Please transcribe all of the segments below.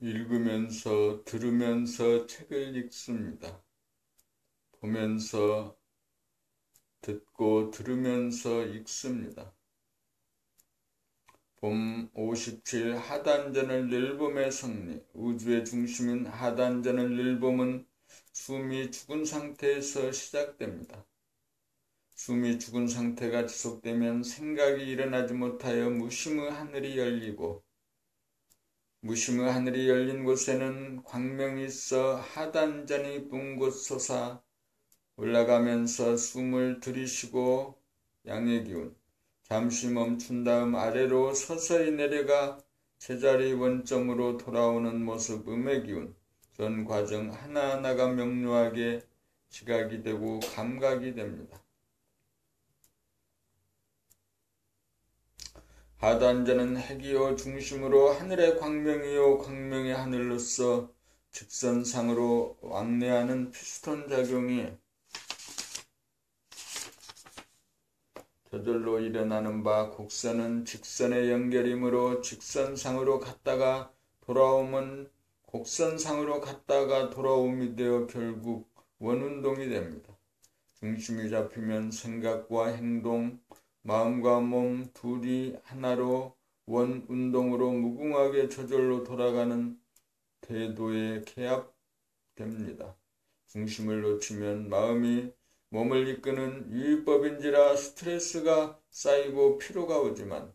읽으면서 들으면서 책을 읽습니다. 보면서 듣고 들으면서 읽습니다. 봄 57 하단전을 릴봄의 성리. 우주의 중심인 하단전을 릴봄은 숨이 죽은 상태에서 시작됩니다. 숨이 죽은 상태가 지속되면 생각이 일어나지 못하여 무심의 하늘이 열리고, 무심의 하늘이 열린 곳에는 광명이 있어 하단전이 분 곳 솟아 올라가면서 숨을 들이쉬고 양의 기운, 잠시 멈춘 다음 아래로 서서히 내려가 제자리 원점으로 돌아오는 모습 음의 기운, 전 과정 하나하나가 명료하게 지각이 되고 감각이 됩니다. 하단전은 핵이요 중심으로 하늘의 광명이요 광명의 하늘로서 직선상으로 왕래하는 피스톤 작용이 저절로 일어나는 바, 곡선은 직선의 연결이므로 직선상으로 갔다가 돌아오면 곡선상으로 갔다가 돌아옴이 되어 결국 원운동이 됩니다. 중심이 잡히면 생각과 행동, 마음과 몸 둘이 하나로 원운동으로 무궁하게 저절로 돌아가는 태도에 개합됩니다. 중심을 놓치면 마음이 몸을 이끄는 유의법인지라 스트레스가 쌓이고 피로가 오지만,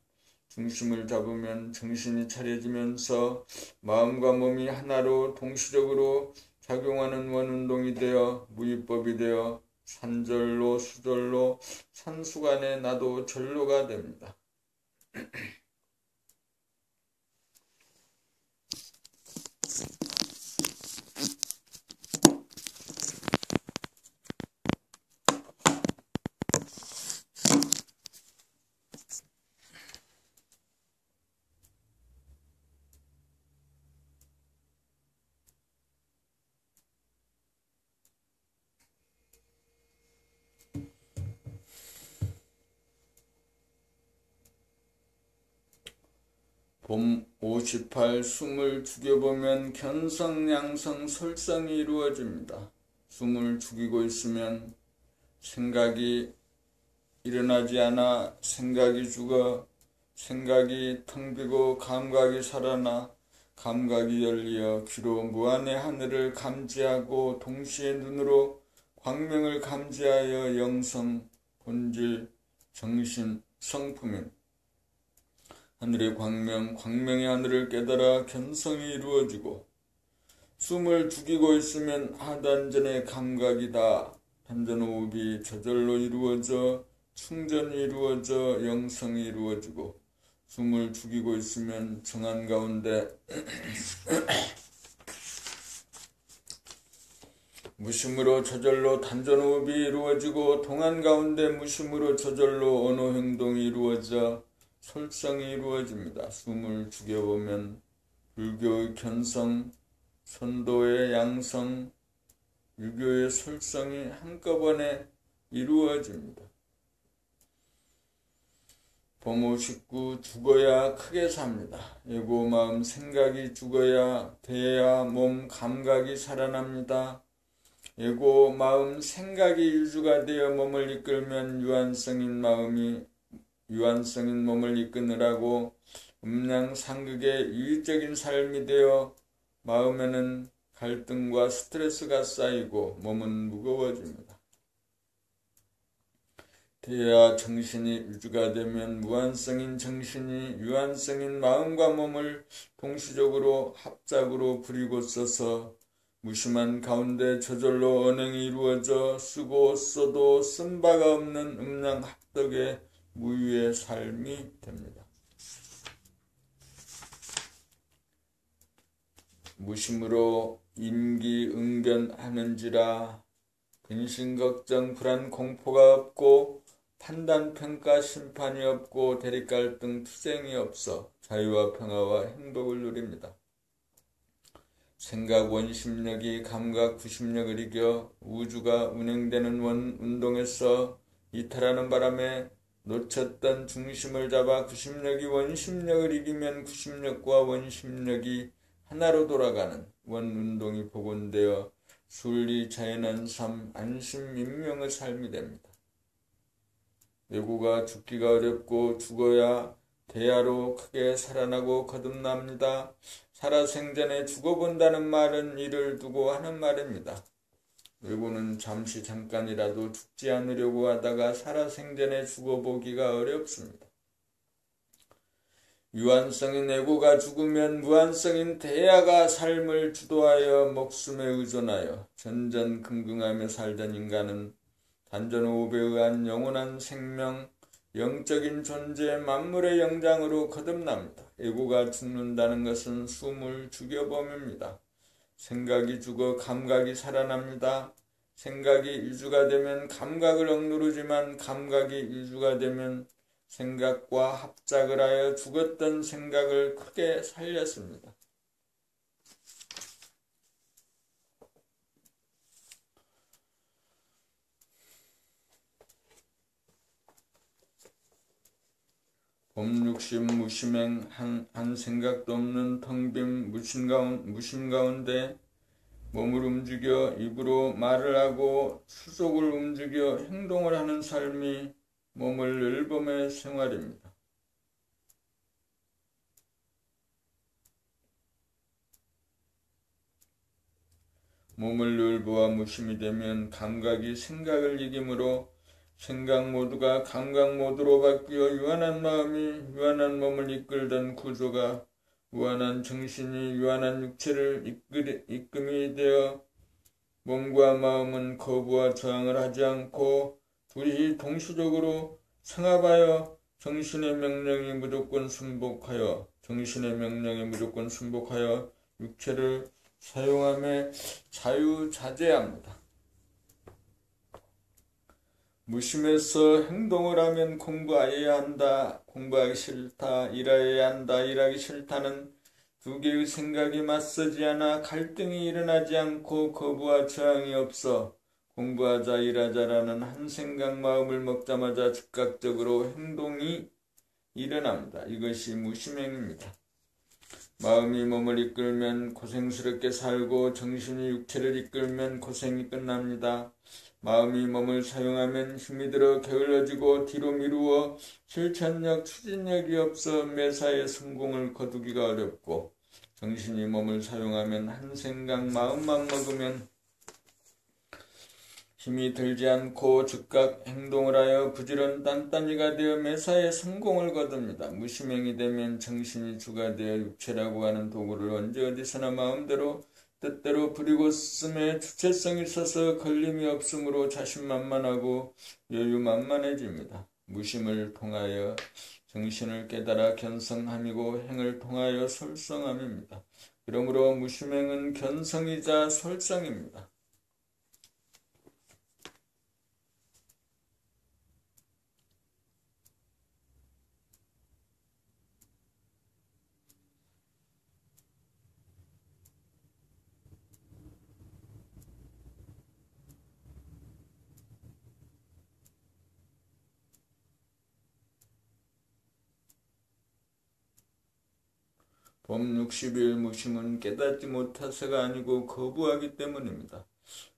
중심을 잡으면 정신이 차려지면서 마음과 몸이 하나로 동시적으로 작용하는 원운동이 되어 무의법이 되어 산절로 수절로 산수간에 나도 절로가 됩니다. 봄 58 숨을 죽여보면 견성, 양성, 설성이 이루어집니다. 숨을 죽이고 있으면 생각이 일어나지 않아 생각이 죽어 생각이 텅 비고 감각이 살아나 감각이 열리어 귀로 무한의 하늘을 감지하고 동시에 눈으로 광명을 감지하여 영성, 본질, 정신, 성품인 하늘의 광명, 광명의 하늘을 깨달아 견성이 이루어지고, 숨을 죽이고 있으면 하단전의 감각이다. 단전호흡이 저절로 이루어져 충전이 이루어져 영성이 이루어지고, 숨을 죽이고 있으면 정한 가운데 무심으로 저절로 단전호흡이 이루어지고, 동안 가운데 무심으로 저절로 언어 행동이 이루어져 설성이 이루어집니다. 숨을 죽여보면 불교의 견성, 선도의 양성, 유교의 설성이 한꺼번에 이루어집니다. 봄 59 죽어야 크게 삽니다. 에고 마음 생각이 죽어야 대야 몸 감각이 살아납니다. 에고 마음 생각이 유주가 되어 몸을 이끌면 유한성인 몸을 이끄느라고 음양상극의 유의적인 삶이 되어 마음에는 갈등과 스트레스가 쌓이고 몸은 무거워집니다. 대야 정신이 유주가 되면 무한성인 정신이 유한성인 마음과 몸을 동시적으로 합작으로 부리고 써서 무심한 가운데 저절로 언행이 이루어져 쓰고 써도 쓴 바가 없는 음양합덕의 무유의 삶이 됩니다. 무심으로 임기응변하는지라 근심걱정 불안 공포가 없고 판단 평가 심판이 없고 대립갈등 투쟁이 없어 자유와 평화와 행복을 누립니다. 생각 원심력이 감각 구심력을 이겨 우주가 운행되는 원운동에서 이탈하는 바람에 놓쳤던 중심을 잡아 구심력이 원심력을 이기면 구심력과 원심력이 하나로 돌아가는 원운동이 복원되어 순리 자연한 삶, 안심 민명의 삶이 됩니다. 예고가 죽기가 어렵고 죽어야 대야로 크게 살아나고 거듭납니다. 살아생전에 죽어본다는 말은 이를 두고 하는 말입니다. 예고는 잠시 잠깐이라도 죽지 않으려고 하다가 살아생전에 죽어보기가 어렵습니다. 유한성인 예고가 죽으면 무한성인 대야가 삶을 주도하여 목숨에 의존하여 전전긍긍하며 살던 인간은 단전호흡에 의한 영원한 생명, 영적인 존재, 만물의 영장으로 거듭납니다. 예고가 죽는다는 것은 숨을 죽여범입니다. 생각이 죽어 감각이 살아납니다. 생각이 일주가 되면 감각을 억누르지만 감각이 일주가 되면 생각과 합작을 하여 죽었던 생각을 크게 살렸습니다. 봄육심 무심행 한 생각도 없는 텅 빈 무심 가운데 몸을 움직여 입으로 말을 하고 수속을 움직여 행동을 하는 삶이 몸을 늘봄의 생활입니다. 몸을 늘보아 무심이 되면 감각이 생각을 이기므로 생각 모두가 감각 모두로 바뀌어 유한한 마음이 유한한 몸을 이끌던 구조가 무한한 정신이 유한한 육체를 이끌이 되어 몸과 마음은 거부와 저항을 하지 않고 둘이 동시적으로 상합하여 정신의 명령이 무조건 순복하여 육체를 사용함에 자유자재합니다. 무심해서 행동을 하면 공부해야 한다, 공부하기 싫다, 일해야 한다, 일하기 싫다는 두 개의 생각이 맞서지 않아 갈등이 일어나지 않고 거부와 저항이 없어 공부하자, 일하자라는 한 생각 마음을 먹자마자 즉각적으로 행동이 일어납니다. 이것이 무심행입니다. 마음이 몸을 이끌면 고생스럽게 살고 정신이 육체를 이끌면 고생이 끝납니다. 마음이 몸을 사용하면 힘이 들어 게을러지고 뒤로 미루어 실천력, 추진력이 없어 매사에 성공을 거두기가 어렵고 정신이 몸을 사용하면 한 생각 마음만 먹으면 힘이 들지 않고 즉각 행동을 하여 부지런 단단히가 되어 매사에 성공을 거둡니다. 무심행이 되면 정신이 주가 되어 육체라고 하는 도구를 언제 어디서나 마음대로 뜻대로 부리고 쓰매 주체성이 있어서 걸림이 없으므로 자신만만하고 여유만만해집니다. 무심을 통하여 정신을 깨달아 견성함이고 행을 통하여 설성함입니다. 그러므로 무심행은 견성이자 설성입니다. 봄 60일 무심은 깨닫지 못해서가 아니고 거부하기 때문입니다.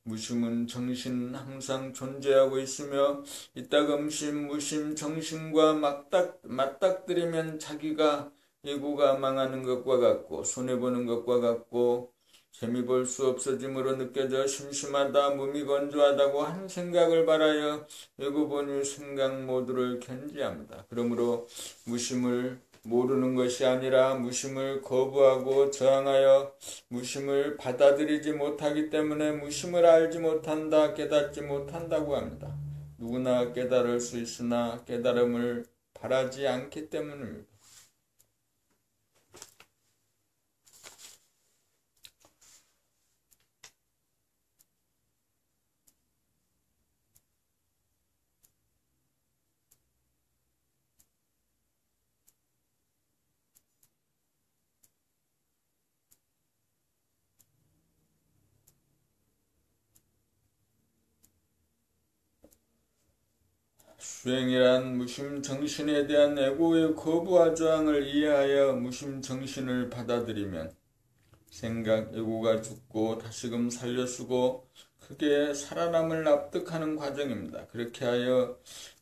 무심은 정신은 항상 존재하고 있으며 이따금씩 무심 정신과 맞닥뜨리면 자기가 예고가 망하는 것과 같고 손해보는 것과 같고 재미볼 수 없어짐으로 느껴져 심심하다 무미건조하다고 한 생각을 바라여 예고본의 생각 모두를 견지합니다. 그러므로 무심을 모르는 것이 아니라 무심을 거부하고 저항하여 무심을 받아들이지 못하기 때문에 무심을 알지 못한다, 깨닫지 못한다고 합니다. 누구나 깨달을 수 있으나 깨달음을 바라지 않기 때문입니다. 수행이란 무심정신에 대한 에고의 거부와 저항을 이해하여 무심정신을 받아들이면 생각, 예고가 죽고 다시금 살려 쓰고 크게 살아남을 납득하는 과정입니다. 그렇게 하여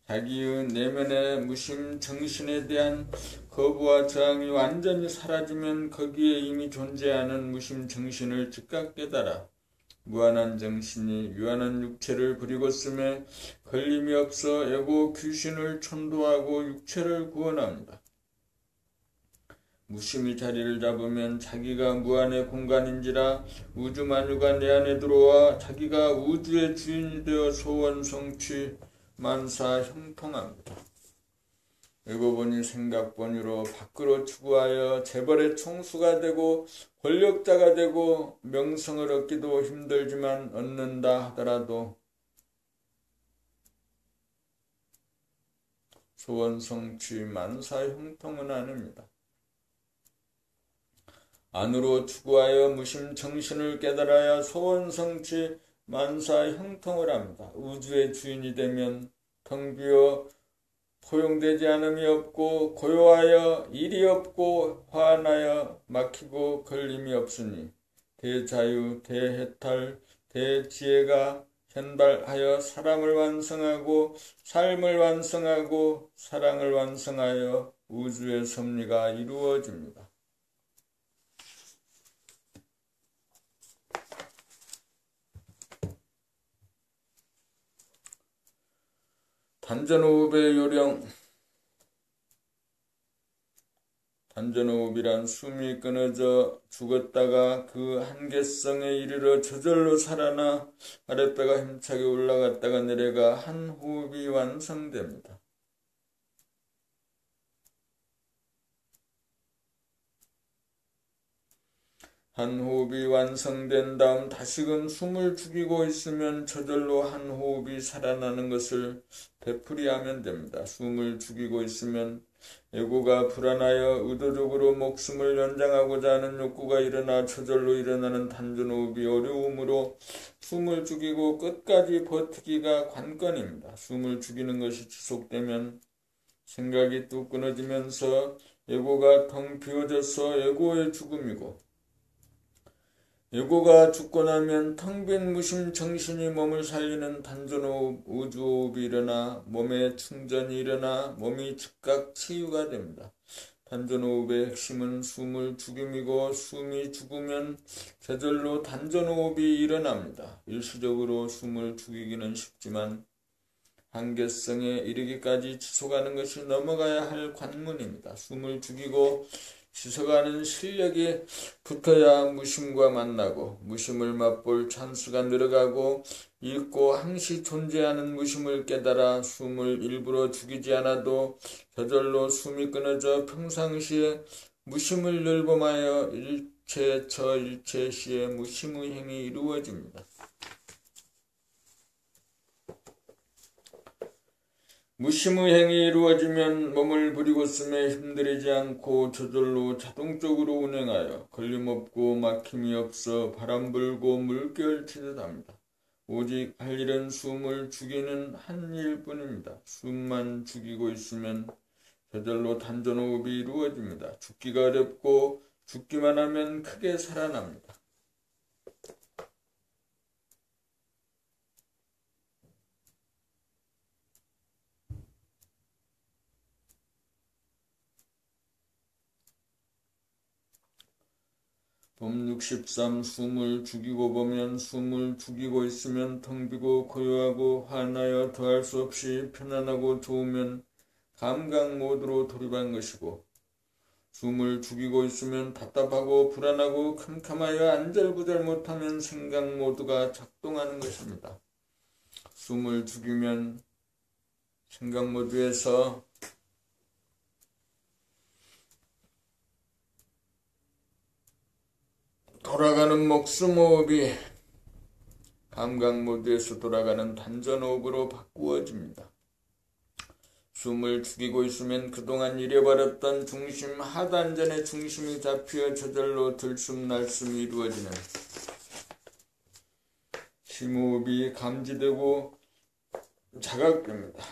자기의 내면의 무심 정신에 대한 거부와 저항이 완전히 사라지면 거기에 이미 존재하는 무심 정신을 즉각 깨달아 무한한 정신이 유한한 육체를 부리고 쓰매 걸림이 없어 에고 귀신을 천도하고 육체를 구원합니다. 무심히 자리를 잡으면 자기가 무한의 공간인지라 우주 만유가 내 안에 들어와 자기가 우주의 주인이 되어 소원 성취 만사 형통합니다. 읽어보니 생각본유로 밖으로 추구하여 재벌의 총수가 되고 권력자가 되고 명성을 얻기도 힘들지만 얻는다 하더라도 소원 성취 만사 형통은 아닙니다. 안으로 추구하여 무심 정신을 깨달아야 소원 성취 만사 형통을 합니다. 우주의 주인이 되면 텅 비어 포용되지 않음이 없고 고요하여 일이 없고 화나여 막히고 걸림이 없으니 대자유, 대해탈, 대지혜가 현발하여 사람을 완성하고 삶을 완성하고 사랑을 완성하여 우주의 섭리가 이루어집니다. 단전호흡의 요령. 단전호흡이란 숨이 끊어져 죽었다가 그 한계성에 이르러 저절로 살아나 아랫배가 힘차게 올라갔다가 내려가 한 호흡이 완성됩니다. 한 호흡이 완성된 다음 다시금 숨을 죽이고 있으면 저절로 한 호흡이 살아나는 것을 되풀이하면 됩니다. 숨을 죽이고 있으면 에고가 불안하여 의도적으로 목숨을 연장하고자 하는 욕구가 일어나 저절로 일어나는 단전호흡이 어려우므로 숨을 죽이고 끝까지 버티기가 관건입니다. 숨을 죽이는 것이 지속되면 생각이 뚝 끊어지면서 에고가 텅 비어져서 에고의 죽음이고 에고가 죽고 나면 텅 빈 무심 정신이 몸을 살리는 단전호흡, 우주호흡이 일어나 몸에 충전이 일어나 몸이 즉각 치유가 됩니다. 단전호흡의 핵심은 숨을 죽임이고 숨이 죽으면 저절로 단전호흡이 일어납니다. 일시적으로 숨을 죽이기는 쉽지만 한계성에 이르기까지 지속하는 것이 넘어가야 할 관문입니다. 숨을 죽이고 지속하는 실력이 붙어야 무심과 만나고 무심을 맛볼 찬스가 늘어가고 잊고 항시 존재하는 무심을 깨달아 숨을 일부러 죽이지 않아도 저절로 숨이 끊어져 평상시에 무심을 열범하여 일체처 일체시에 무심의 행이 이루어집니다. 무심의 행이 이루어지면 몸을 부리고 쓰매 힘들이지 않고 저절로 자동적으로 운행하여 걸림없고 막힘이 없어 바람 불고 물결 치듯 합니다. 오직 할 일은 숨을 죽이는 한 일뿐입니다. 숨만 죽이고 있으면 저절로 단전호흡이 이루어집니다. 죽기가 어렵고 죽기만 하면 크게 살아납니다. 봄 63 숨을 죽이고 보면 숨을 죽이고 있으면 텅 비고 고요하고 화나여 더할 수 없이 편안하고 좋으면 감각 모드로 돌입한 것이고 숨을 죽이고 있으면 답답하고 불안하고 캄캄하여 안절부절 못하면 생각 모드가 작동하는 것입니다. 숨을 죽이면 생각 모드에서 돌아가는 목숨호흡이 감각 모드에서 돌아가는 단전호흡으로 바꾸어집니다. 숨을 죽이고 있으면 그동안 잃어버렸던 중심 하단전의 중심이 잡혀 저절로 들숨날숨이 이루어지는 심호흡이 감지되고 자각됩니다.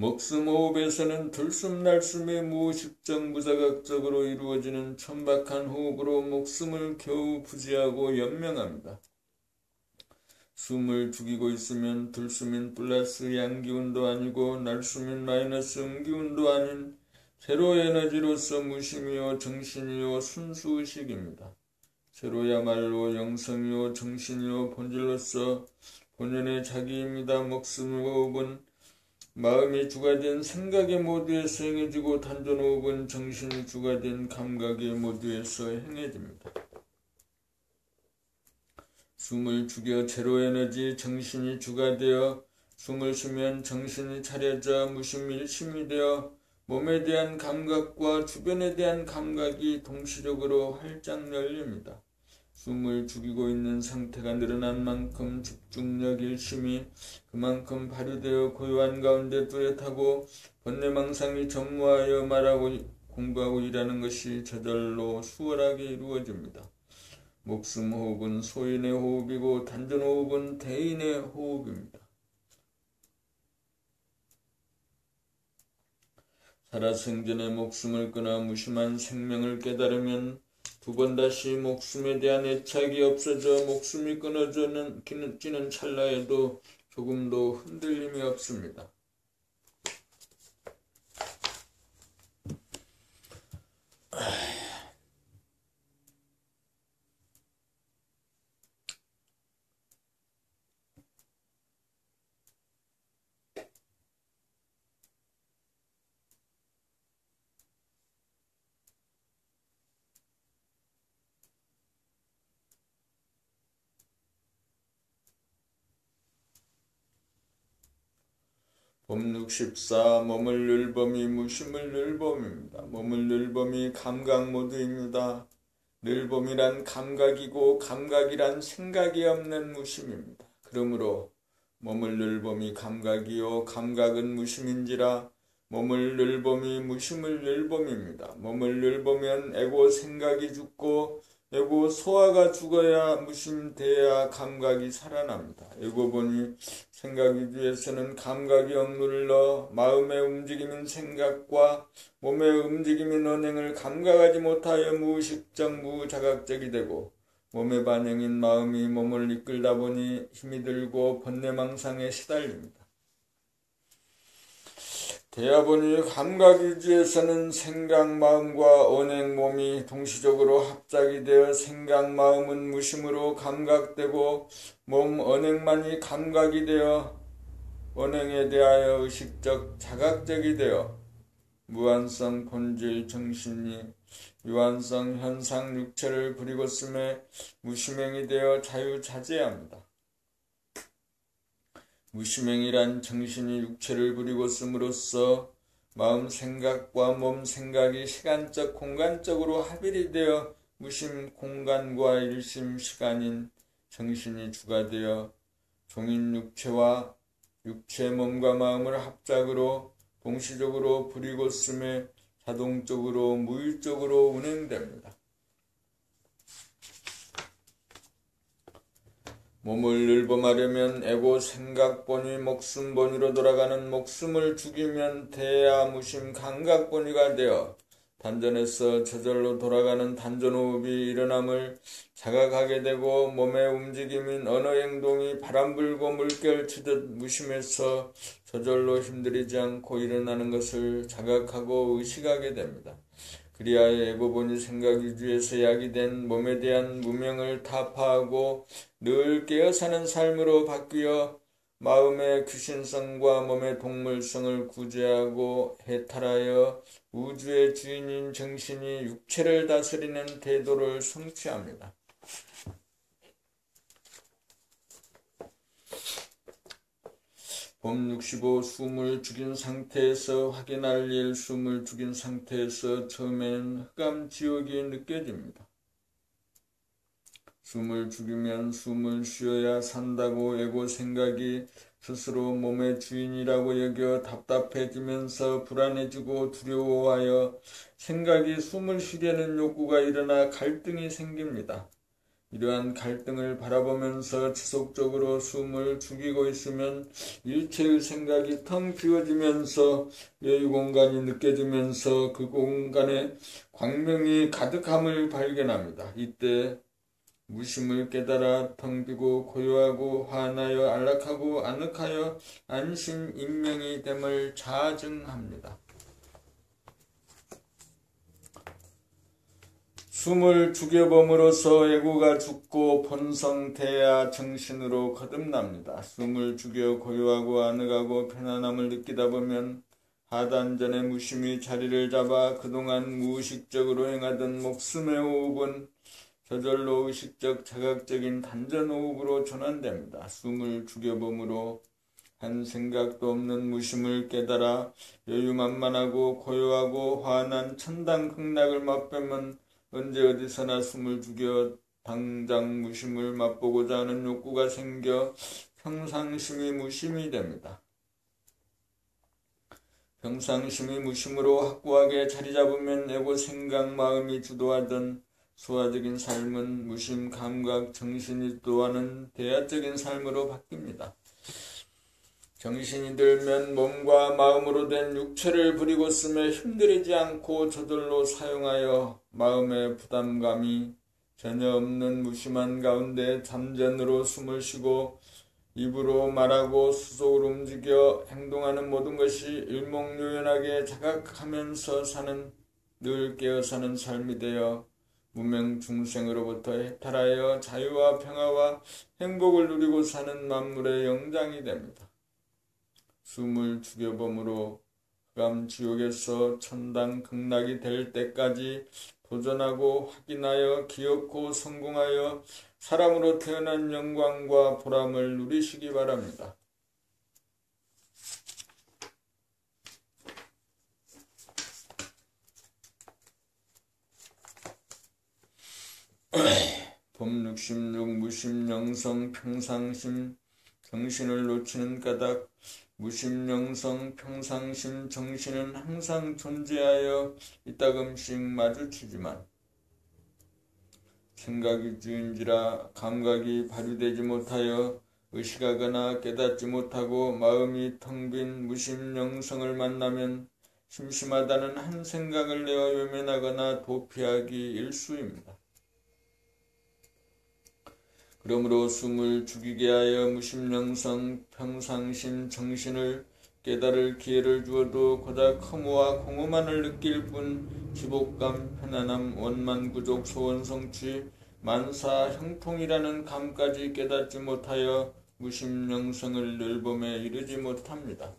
목숨 호흡에서는 들숨 날숨이 무의식적 무자각적으로 이루어지는 천박한 호흡으로 목숨을 겨우 부지하고 연명합니다. 숨을 죽이고 있으면 들숨인 플러스 양기운도 아니고 날숨인 마이너스 음기운도 아닌 제로 에너지로서 무심이요 정신이요 순수의식입니다. 제로야말로 영성이요 정신이요 본질로서 본연의 자기입니다. 목숨 호흡은 마음이 주가 된 생각의 모두에서 행해지고 단전호흡은 정신이 주가 된 감각의 모두에서 행해집니다. 숨을 죽여 제로에너지 정신이 주가 되어 숨을 쉬면 정신이 차려져 무심일심이 되어 몸에 대한 감각과 주변에 대한 감각이 동시적으로 활짝 열립니다. 숨을 죽이고 있는 상태가 늘어난 만큼 집중력 일심이 그만큼 발휘되어 고요한 가운데 뚜렷하고 번뇌망상이 전무하여 말하고 공부하고 일하는 것이 저절로 수월하게 이루어집니다. 목숨 호흡은 소인의 호흡이고 단전 호흡은 대인의 호흡입니다. 살아생전에 목숨을 끊어 무심한 생명을 깨달으면 두 번 다시 목숨에 대한 애착이 없어져 목숨이 끊어지는 찰나에도 조금도 흔들림이 없습니다. 법 64 몸을 늘 범이 무심을 늘 범입니다. 몸을 늘 범이 감각 모드입니다. 늘 범이란 감각이고 감각이란 생각이 없는 무심입니다. 그러므로 몸을 늘 범이 감각이요 감각은 무심인지라 몸을 늘 범이 무심을 늘 범입니다. 몸을 늘 범면 에고 생각이 죽고 에고 소화가 죽어야 무심돼야 감각이 살아납니다. 에고 보니 생각 위주에서는 감각이 억누를 넣어 마음의 움직임인 생각과 몸의 움직임인 언행을 감각하지 못하여 무의식적 무자각적이 되고 몸의 반응인 마음이 몸을 이끌다 보니 힘이 들고 번뇌망상에 시달립니다. 대하보니 감각위주에서는 생각마음과 언행몸이 동시적으로 합작이 되어 생각마음은 무심으로 감각되고 몸 언행만이 감각이 되어 언행에 대하여 의식적 자각적이 되어 무한성 본질 정신이 유한성 현상 육체를 부리고씀에 무심행이 되어 자유자재합니다. 무심행이란 정신이 육체를 부리고 씀으로써 마음 생각과 몸 생각이 시간적 공간적으로 합일이 되어 무심 공간과 일심 시간인 정신이 주가 되어 종인 육체와 육체 몸과 마음을 합작으로 동시적으로 부리고 씀에 자동적으로 무의적으로 운행됩니다. 몸을 늘범하려면 에고 생각본위 목숨본위로 돌아가는 목숨을 죽이면 대야 무심 감각본위가 되어 단전에서 저절로 돌아가는 단전호흡이 일어남을 자각하게 되고 몸의 움직임인 언어행동이 바람 불고 물결 치듯 무심해서 저절로 힘들이지 않고 일어나는 것을 자각하고 의식하게 됩니다. 그리하여 에고본이 생각 위주에서 야기된 몸에 대한 무명을 타파하고 늘 깨어사는 삶으로 바뀌어 마음의 귀신성과 몸의 동물성을 구제하고 해탈하여 우주의 주인인 정신이 육체를 다스리는 태도를 성취합니다. 법 65 숨을 죽인 상태에서 확인할 일 숨을 죽인 상태에서 처음에는 흑암 지옥이 느껴집니다. 숨을 죽이면 숨을 쉬어야 산다고 에고 생각이 스스로 몸의 주인이라고 여겨 답답해지면서 불안해지고 두려워하여 생각이 숨을 쉬려는 욕구가 일어나 갈등이 생깁니다. 이러한 갈등을 바라보면서 지속적으로 숨을 죽이고 있으면 일체의 생각이 텅 비워지면서 여유 공간이 느껴지면서 그 공간에 광명이 가득함을 발견합니다. 이때 무심을 깨달아 텅 비고 고요하고 화나여 안락하고 아늑하여 안심인명이 됨을 자증합니다. 숨을 죽여봄으로써 에고가 죽고 본성대야 정신으로 거듭납니다. 숨을 죽여 고요하고 아늑하고 편안함을 느끼다 보면 하단전의 무심이 자리를 잡아 그동안 무의식적으로 행하던 목숨의 호흡은 저절로 의식적 자각적인 단전호흡으로 전환됩니다. 숨을 죽여봄으로 한 생각도 없는 무심을 깨달아 여유만만하고 고요하고 환한 천당극락을 맛보면 언제 어디서나 숨을 죽여 당장 무심을 맛보고자 하는 욕구가 생겨 평상심이 무심이 됩니다. 평상심이 무심으로 확고하게 자리 잡으면 에고 생각 마음이 주도하던 소화적인 삶은 무심 감각 정신이 주도하는 대화적인 삶으로 바뀝니다. 정신이 들면 몸과 마음으로 된 육체를 부리고 쓰며 힘들이지 않고 저절로 사용하여 마음의 부담감이 전혀 없는 무심한 가운데 잠전으로 숨을 쉬고 입으로 말하고 수속으로 움직여 행동하는 모든 것이 일목요연하게 자각하면서 사는 늘 깨어 사는 삶이 되어 무명 중생으로부터 해탈하여 자유와 평화와 행복을 누리고 사는 만물의 영장이 됩니다. 숨을 죽여봄으로 흑암 지옥에서 천당 극락이 될 때까지 도전하고 확인하여 기억고 성공하여 사람으로 태어난 영광과 보람을 누리시기 바랍니다. 봄 66 무심 영성 평상심 정신을 놓치는 까닭. 무심 영성 평상심 정신은 항상 존재하여 이따금씩 마주치지만 생각이 주인지라 감각이 발휘되지 못하여 의식하거나 깨닫지 못하고 마음이 텅 빈 무심 영성을 만나면 심심하다는 한 생각을 내어 외면하거나 도피하기 일쑤입니다. 그러므로 숨을 죽이게 하여 무심영성 평상심 정신을 깨달을 기회를 주어도 고작 허무와 공허만을 느낄 뿐 지복감, 편안함, 원만구족, 소원성취, 만사, 형통이라는 감까지 깨닫지 못하여 무심영성을 늘봄에 이르지 못합니다.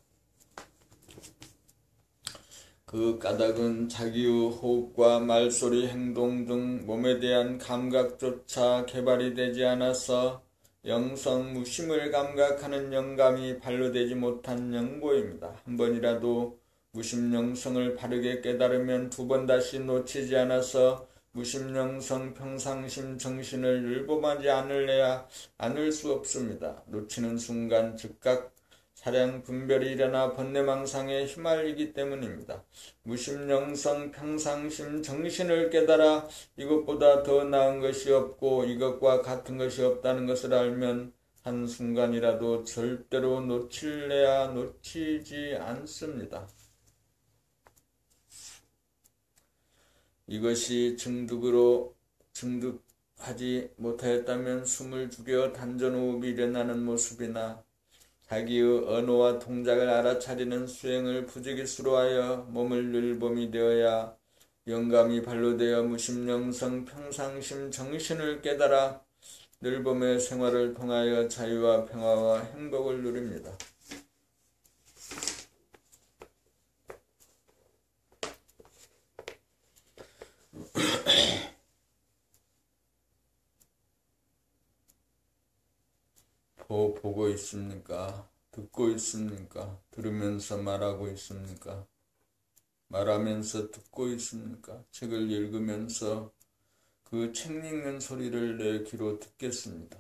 그 까닭은 자기의 호흡과 말소리, 행동 등 몸에 대한 감각조차 개발이 되지 않아서 영성, 무심을 감각하는 영감이 발로되지 못한 영고입니다. 한 번이라도 무심영성을 바르게 깨달으면 두 번 다시 놓치지 않아서 무심영성 평상심 정신을 율법하지 않을 수 없습니다. 놓치는 순간 즉각 사량 분별이 일어나 번뇌망상에 휘말리기 때문입니다. 무심영성 평상심 정신을 깨달아 이것보다 더 나은 것이 없고 이것과 같은 것이 없다는 것을 알면 한순간이라도 절대로 놓치지 않습니다. 이것이 증득하지 못하였다면 숨을 죽여 단전호흡이 일어나는 모습이나 자기의 언어와 동작을 알아차리는 수행을 부지기수로 하여 몸을 늘봄이 되어야 영감이 발로되어 무심영성 평상심 정신을 깨달아 늘봄의 생활을 통하여 자유와 평화와 행복을 누립니다. 보고 있습니까? 듣고 있습니까? 들으면서 말하고 있습니까? 말하면서 듣고 있습니까? 책을 읽으면서 그 책 읽는 소리를 내 귀로 듣겠습니다.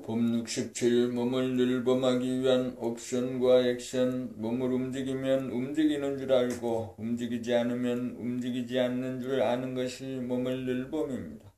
봄 67 몸을 늘범하기 위한 옵션과 액션. 몸을 움직이면 움직이는 줄 알고 움직이지 않으면 움직이지 않는 줄 아는 것이 몸을 늘범입니다.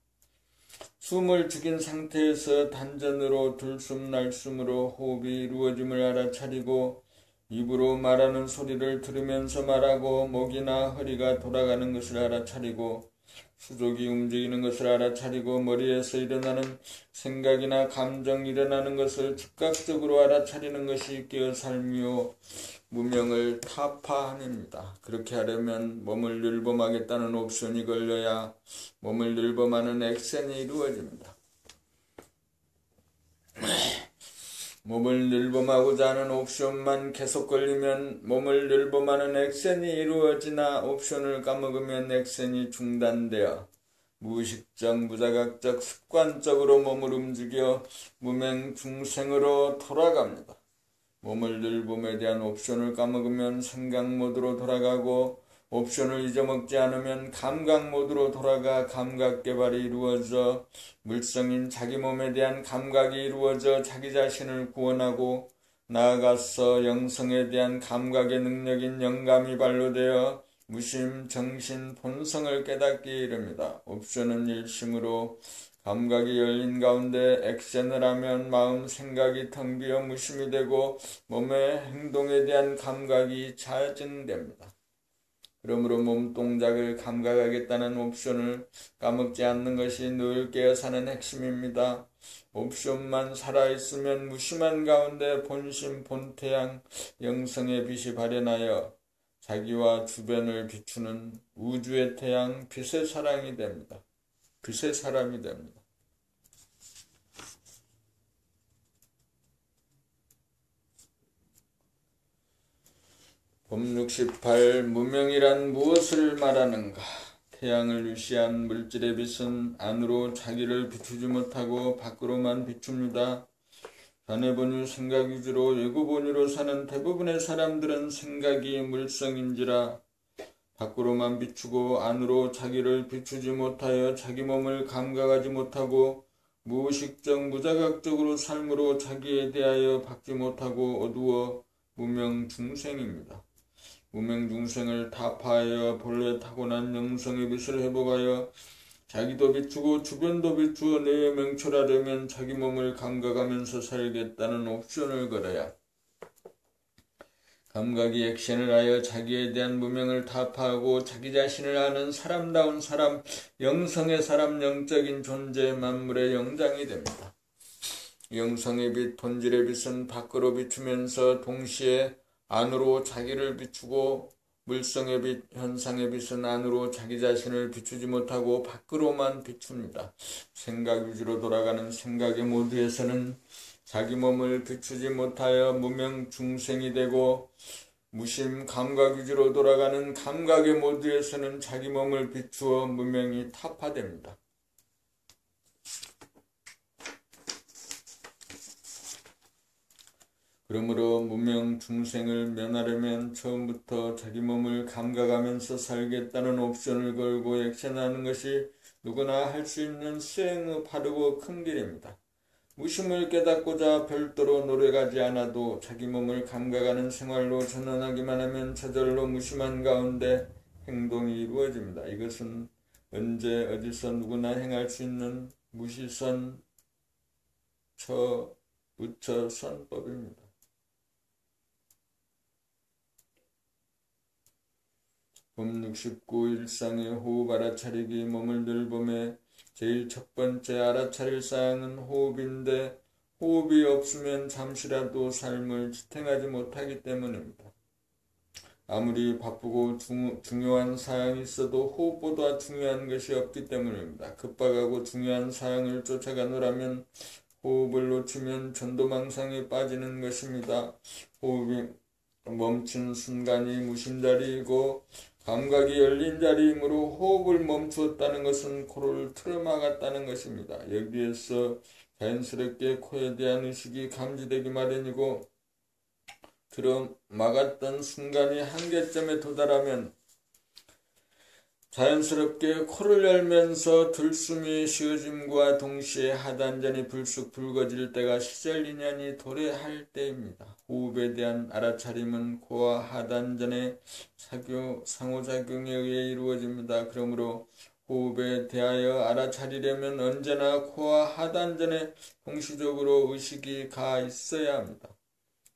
숨을 죽인 상태에서 단전으로 들숨 날숨으로 호흡이 이루어짐을 알아차리고 입으로 말하는 소리를 들으면서 말하고 목이나 허리가 돌아가는 것을 알아차리고 수족이 움직이는 것을 알아차리고 머리에서 일어나는 생각이나 감정이 일어나는 것을 즉각적으로 알아차리는 것이 깨어 삶이요 무명을 타파합니다. 그렇게 하려면 몸을 늘범하겠다는 옵션이 걸려야 몸을 늘범하는 액션이 이루어집니다. 몸을 늘범하고자 하는 옵션만 계속 걸리면 몸을 늘범하는 액션이 이루어지나 옵션을 까먹으면 액션이 중단되어 무의식적, 무자각적, 습관적으로 몸을 움직여 무명중생으로 돌아갑니다. 몸을 늘봄에 대한 옵션을 까먹으면 생각 모드로 돌아가고 옵션을 잊어먹지 않으면 감각 모드로 돌아가 감각 개발이 이루어져 물성인 자기 몸에 대한 감각이 이루어져 자기 자신을 구원하고 나아가서 영성에 대한 감각의 능력인 영감이 발로되어 무심, 정신, 본성을 깨닫기 이릅니다. 옵션은 일심으로 감각이 열린 가운데 액션을 하면 마음 생각이 텅 비어 무심이 되고 몸의 행동에 대한 감각이 자증됩니다. 그러므로 몸 동작을 감각하겠다는 옵션을 까먹지 않는 것이 늘 깨어 사는 핵심입니다. 옵션만 살아있으면 무심한 가운데 본심 본태양 영성의 빛이 발현하여 자기와 주변을 비추는 우주의 태양 빛의 사랑이 됩니다. 빛의 사람이 됩니다. 봄 68 무명이란 무엇을 말하는가? 태양을 유시한 물질의 빛은 안으로 자기를 비추지 못하고 밖으로만 비춥니다. 자네본유 생각 위주로 예고본유로 사는 대부분의 사람들은 생각이 물성인지라 밖으로만 비추고 안으로 자기를 비추지 못하여 자기 몸을 감각하지 못하고 무의식적 무자각적으로 삶으로 자기에 대하여 받지 못하고 어두워 무명중생입니다. 무명중생을 타파하여 본래 타고난 영성의 빛을 회복하여 자기도 비추고 주변도 비추어 내에 명철하려면 자기 몸을 감각하면서 살겠다는 옵션을 걸어야 감각이 액션을 하여 자기에 대한 무명을 타파하고 자기 자신을 아는 사람다운 사람, 영성의 사람, 영적인 존재, 만물의 영장이 됩니다. 영성의 빛, 본질의 빛은 밖으로 비추면서 동시에 안으로 자기를 비추고 물성의 빛, 현상의 빛은 안으로 자기 자신을 비추지 못하고 밖으로만 비춥니다. 생각 위주로 돌아가는 생각의 모드에서는 자기 몸을 비추지 못하여 무명중생이 되고 무심 감각 위주로 돌아가는 감각의 모드에서는 자기 몸을 비추어 무명이 타파됩니다. 그러므로 무명중생을 면하려면 처음부터 자기 몸을 감각하면서 살겠다는 옵션을 걸고 액션하는 것이 누구나 할 수 있는 수행의 바르고 큰 길입니다. 무심을 깨닫고자 별도로 노력하지 않아도 자기 몸을 감각하는 생활로 전환하기만 하면 저절로 무심한 가운데 행동이 이루어집니다. 이것은 언제 어디서 누구나 행할 수 있는 무시선 부처선법입니다. 봄 69 일상의 호흡 알아차리기. 몸을 늘봄에 제일 첫 번째 알아차릴 사항은 호흡인데 호흡이 없으면 잠시라도 삶을 지탱하지 못하기 때문입니다. 아무리 바쁘고 중요한 사항이 있어도 호흡보다 중요한 것이 없기 때문입니다. 급박하고 중요한 사항을 쫓아가노라면 호흡을 놓치면 전도망상에 빠지는 것입니다. 호흡이 멈춘 순간이 무심자리이고 감각이 열린 자리이므로 호흡을 멈추었다는 것은 코를 틀어막았다는 것입니다. 여기에서 자연스럽게 코에 대한 의식이 감지되기 마련이고 틀어막았던 순간이 한계점에 도달하면 자연스럽게 코를 열면서 들숨이 쉬어짐과 동시에 하단전이 불쑥 붉어질 때가 시절인연이 도래할 때입니다. 호흡에 대한 알아차림은 코와 하단전의 상호작용에 의해 이루어집니다. 그러므로 호흡에 대하여 알아차리려면 언제나 코와 하단전에 동시적으로 의식이 가 있어야 합니다.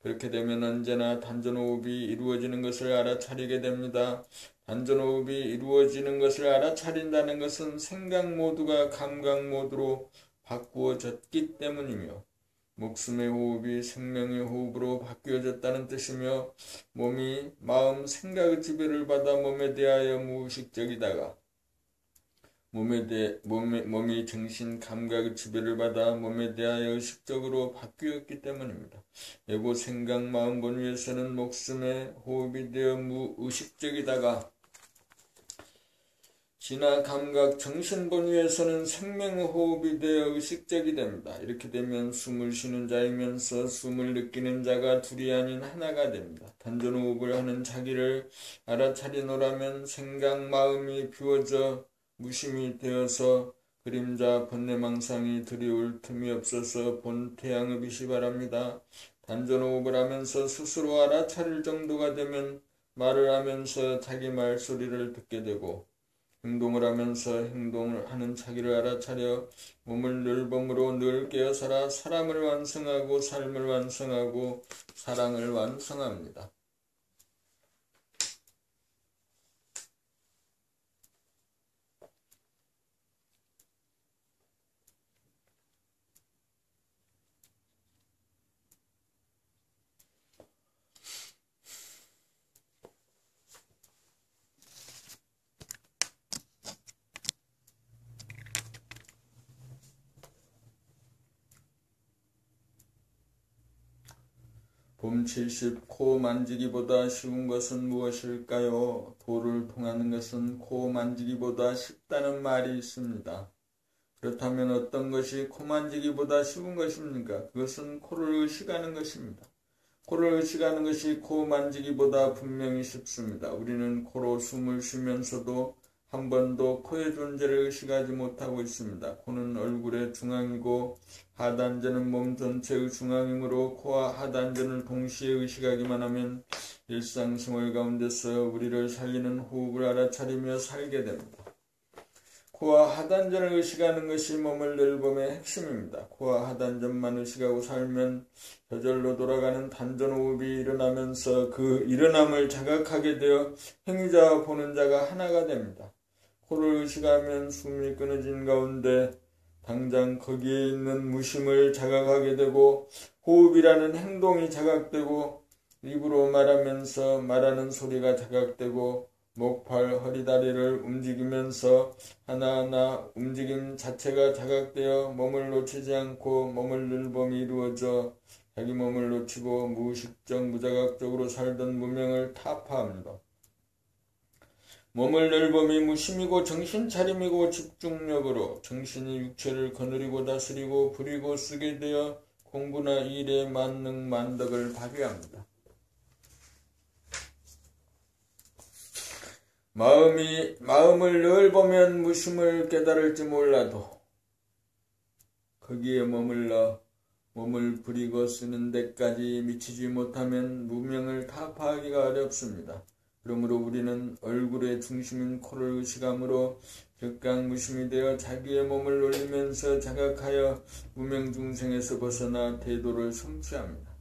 그렇게 되면 언제나 단전호흡이 이루어지는 것을 알아차리게 됩니다. 단전호흡이 이루어지는 것을 알아차린다는 것은 생각 모드가 감각 모드로 바꾸어졌기 때문이며 목숨의 호흡이 생명의 호흡으로 바뀌어졌다는 뜻이며 몸이 마음, 생각의 지배를 받아 몸에 대하여 무의식적이다가 몸이 정신, 감각의 지배를 받아 몸에 대하여 의식적으로 바뀌었기 때문입니다. 에고 생각, 마음 본위에서는 목숨의 호흡이 되어 무의식적이다가 진화, 감각, 정신 본위에서는 생명의 호흡이 되어 의식적이 됩니다. 이렇게 되면 숨을 쉬는 자이면서 숨을 느끼는 자가 둘이 아닌 하나가 됩니다. 단전호흡을 하는 자기를 알아차리노라면 생각, 마음이 비워져 무심이 되어서 그림자 번뇌망상이 들이올 틈이 없어서 본 태양의 빛이 바랍니다. 단전호흡을 하면서 스스로 알아차릴 정도가 되면 말을 하면서 자기 말소리를 듣게 되고 행동을 하면서 행동을 하는 자기를 알아차려 몸을 늘 범으로 늘 깨어살아 사람을 완성하고 삶을 완성하고 사랑을 완성합니다. 봄 70. 코 만지기보다 쉬운 것은 무엇일까요? 도를 통하는 것은 코 만지기보다 쉽다는 말이 있습니다. 그렇다면 어떤 것이 코 만지기보다 쉬운 것입니까? 그것은 코를 의식하는 것입니다. 코를 의식하는 것이 코 만지기보다 분명히 쉽습니다. 우리는 코로 숨을 쉬면서도 한 번도 코의 존재를 의식하지 못하고 있습니다. 코는 얼굴의 중앙이고 하단전은 몸 전체의 중앙이므로 코와 하단전을 동시에 의식하기만 하면 일상생활 가운데서 우리를 살리는 호흡을 알아차리며 살게 됩니다. 코와 하단전을 의식하는 것이 몸을 늘봄의 핵심입니다. 코와 하단전만 의식하고 살면 저절로 돌아가는 단전호흡이 일어나면서 그 일어남을 자각하게 되어 행위자와 보는 자가 하나가 됩니다. 코를 의식하면 숨이 끊어진 가운데 당장 거기에 있는 무심을 자각하게 되고 호흡이라는 행동이 자각되고 입으로 말하면서 말하는 소리가 자각되고 목, 팔, 허리, 다리를 움직이면서 하나하나 움직임 자체가 자각되어 몸을 놓치지 않고 몸을 늘봄이 이루어져 자기 몸을 놓치고 무의식적 무자각적으로 살던 무명을 타파합니다. 몸을 늘봄이 무심이고 정신차림이고 집중력으로 정신이 육체를 거느리고 다스리고 부리고 쓰게 되어 공부나 일에 만능 만덕을 발휘합니다. 마음을 늘 보면 무심을 깨달을지 몰라도 거기에 머물러 몸을 부리고 쓰는 데까지 미치지 못하면 무명을 타파하기가 어렵습니다. 그러므로 우리는 얼굴의 중심인 코를 의식함으로 극강무심이 되어 자기의 몸을 올리면서 자각하여 무명중생에서 벗어나 대도를 성취합니다.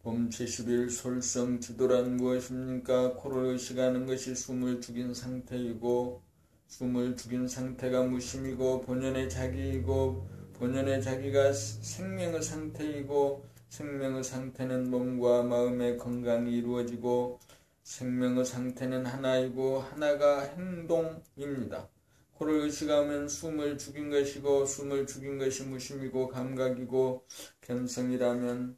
봄 70일 솔성지도란 무엇입니까? 코를 의식하는 것이 숨을 죽인 상태이고 숨을 죽인 상태가 무심이고 본연의 자기이고 본연의 자기가 생명의 상태이고 생명의 상태는 몸과 마음의 건강이 이루어지고 생명의 상태는 하나이고 하나가 행동입니다. 코를 의식하면 숨을 죽인 것이고 숨을 죽인 것이 무심이고 감각이고 견성이라면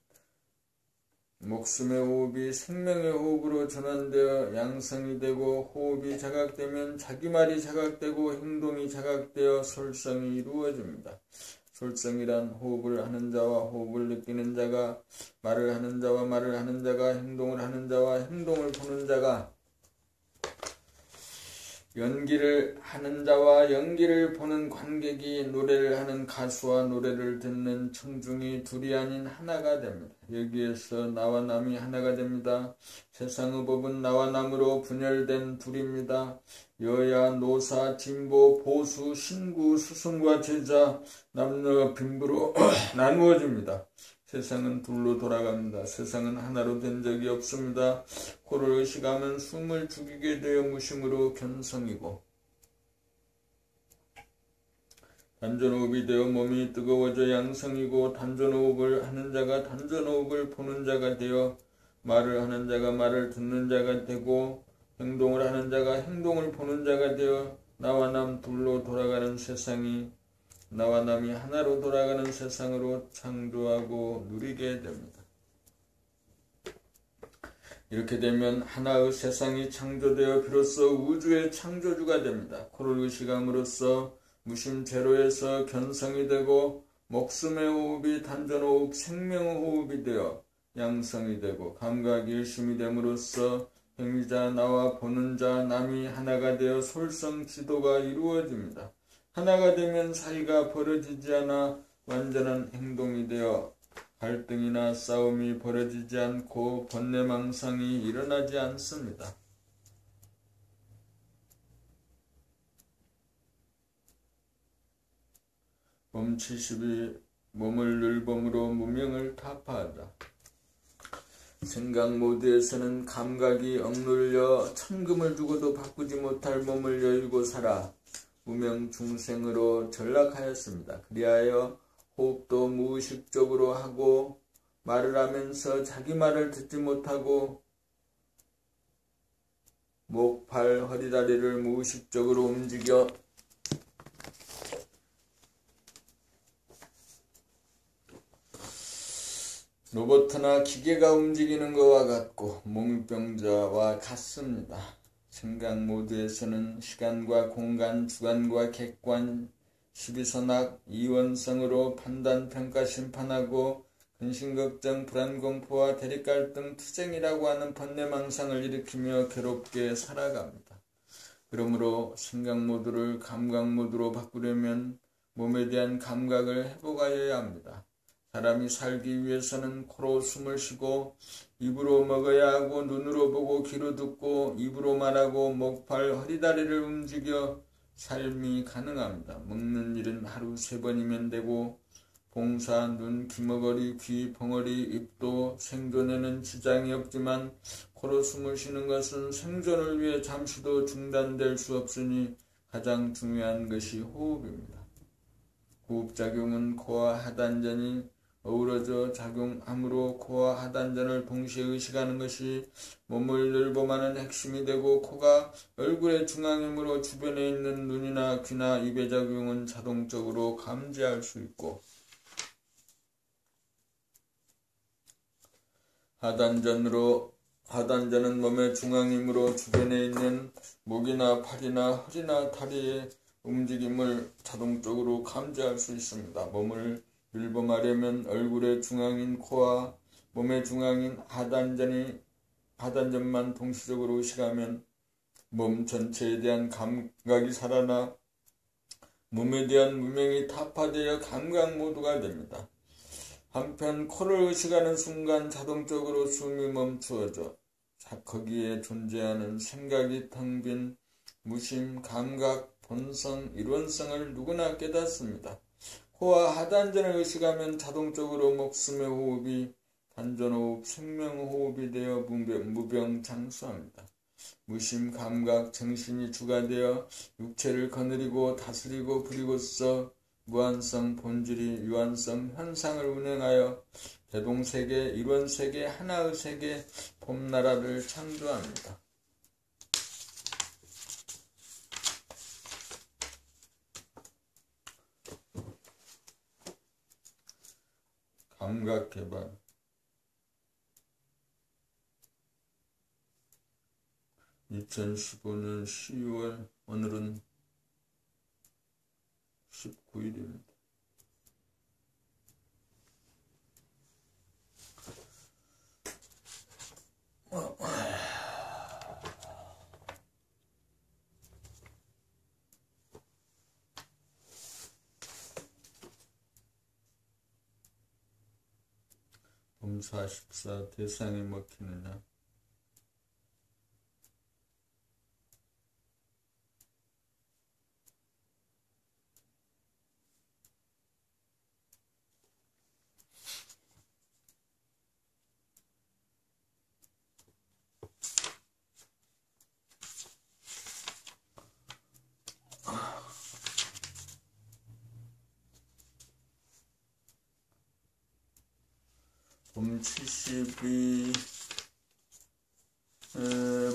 목숨의 호흡이 생명의 호흡으로 전환되어 양성이 되고 호흡이 자각되면 자기 말이 자각되고 행동이 자각되어 솔성이 이루어집니다. 솔성이란 호흡을 하는 자와 호흡을 느끼는 자가, 말을 하는 자와 말을 하는 자가, 행동을 하는 자와 행동을 보는 자가, 연기를 하는 자와 연기를 보는 관객이, 노래를 하는 가수와 노래를 듣는 청중이 둘이 아닌 하나가 됩니다. 여기에서 나와 남이 하나가 됩니다. 세상의 법은 나와 남으로 분열된 둘입니다. 여야, 노사, 진보, 보수, 신구, 스승과 제자, 남녀 빈부로 나누어집니다. 세상은 둘로 돌아갑니다. 세상은 하나로 된 적이 없습니다. 코를 의식하면 숨을 죽이게 되어 무심으로 견성이고, 단전호흡이 되어 몸이 뜨거워져 양성이고, 단전호흡을 하는 자가 단전호흡을 보는 자가 되어 말을 하는 자가 말을 듣는 자가 되고, 행동을 하는 자가 행동을 보는 자가 되어 나와 남 둘로 돌아가는 세상이 나와 남이 하나로 돌아가는 세상으로 창조하고 누리게 됩니다. 이렇게 되면 하나의 세상이 창조되어 비로소 우주의 창조주가 됩니다. 코를 의식함으로써 무심 제로에서 견성이 되고, 목숨의 호흡이 단전호흡 생명의 호흡이 되어 양성이 되고, 감각 일심이 됨으로써 행위자 나와 보는 자 남이 하나가 되어 솔성 지도가 이루어집니다. 하나가 되면 사이가 벌어지지 않아 완전한 행동이 되어 갈등이나 싸움이 벌어지지 않고 번뇌망상이 일어나지 않습니다. 몸 70이 몸을 늘봄으로 무명을 타파하다. 생각 모드에서는 감각이 억눌려 천금을 주고도 바꾸지 못할 몸을 여유고 살아 무명 중생으로 전락하였습니다. 그리하여 호흡도 무의식적으로 하고, 말을 하면서 자기 말을 듣지 못하고, 목, 발, 허리, 다리를 무의식적으로 움직여 로봇이나 기계가 움직이는 것과 같고 몽유병자와 같습니다. 생각 모드에서는 시간과 공간, 주관과 객관, 시비선악, 이원성으로 판단, 평가, 심판하고 근심걱정, 불안공포와 대립갈등, 투쟁이라고 하는 번뇌망상을 일으키며 괴롭게 살아갑니다. 그러므로 생각 모드를 감각 모드로 바꾸려면 몸에 대한 감각을 회복하여야 합니다. 사람이 살기 위해서는 코로 숨을 쉬고 입으로 먹어야 하고, 눈으로 보고 귀로 듣고 입으로 말하고 목, 팔, 허리, 다리를 움직여 삶이 가능합니다. 먹는 일은 하루 3번이면 되고, 봉사, 눈, 귀머거리, 귀, 벙어리, 입도 생존에는 지장이 없지만 코로 숨을 쉬는 것은 생존을 위해 잠시도 중단될 수 없으니 가장 중요한 것이 호흡입니다. 호흡작용은 코와 하단전이 어우러져 작용하므로 코와 하단전을 동시에 의식하는 것이 몸을 늘봄하는 핵심이 되고, 코가 얼굴의 중앙이므로 주변에 있는 눈이나 귀나 입의 작용은 자동적으로 감지할 수 있고, 하단전은 몸의 중앙이므로 주변에 있는 목이나 팔이나 허리나 다리의 움직임을 자동적으로 감지할 수 있습니다. 몸을 늘봄하려면 얼굴의 중앙인 코와 몸의 중앙인 하단전만 동시적으로 의식하면 몸 전체에 대한 감각이 살아나 몸에 대한 무명이 타파되어 감각 모두가 됩니다. 한편 코를 의식하는 순간 자동적으로 숨이 멈추어져 거기에 존재하는 생각이 텅 빈 무심, 감각, 본성, 일원성을 누구나 깨닫습니다. 코와 하단전을 의식하면 자동적으로 목숨의 호흡이 단전호흡, 생명호흡이 되어 무병장수합니다. 무심, 감각, 정신이 주가 되어 육체를 거느리고 다스리고 부리고서 무한성, 본질이 유한성, 현상을 운행하여 대동세계, 일원세계, 하나의 세계, 봄나라를 창조합니다. 감각개발 2015년 12월 오늘은 19일입니다. 검44 대상이 먹히느냐. 검72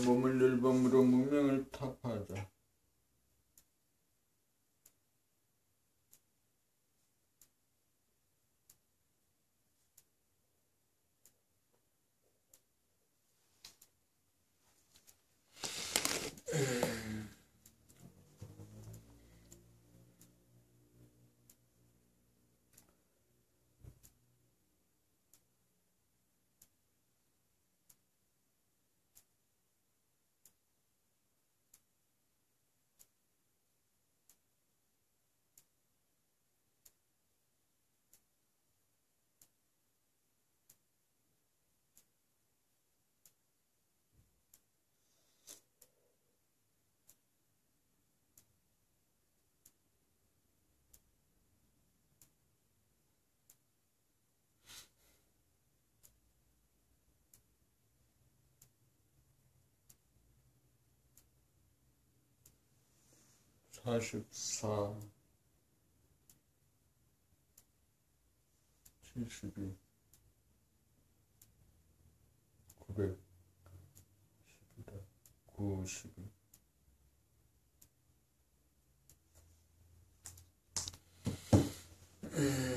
몸을 늘범으로 무명을 타파하자. (44) 72 900 92 92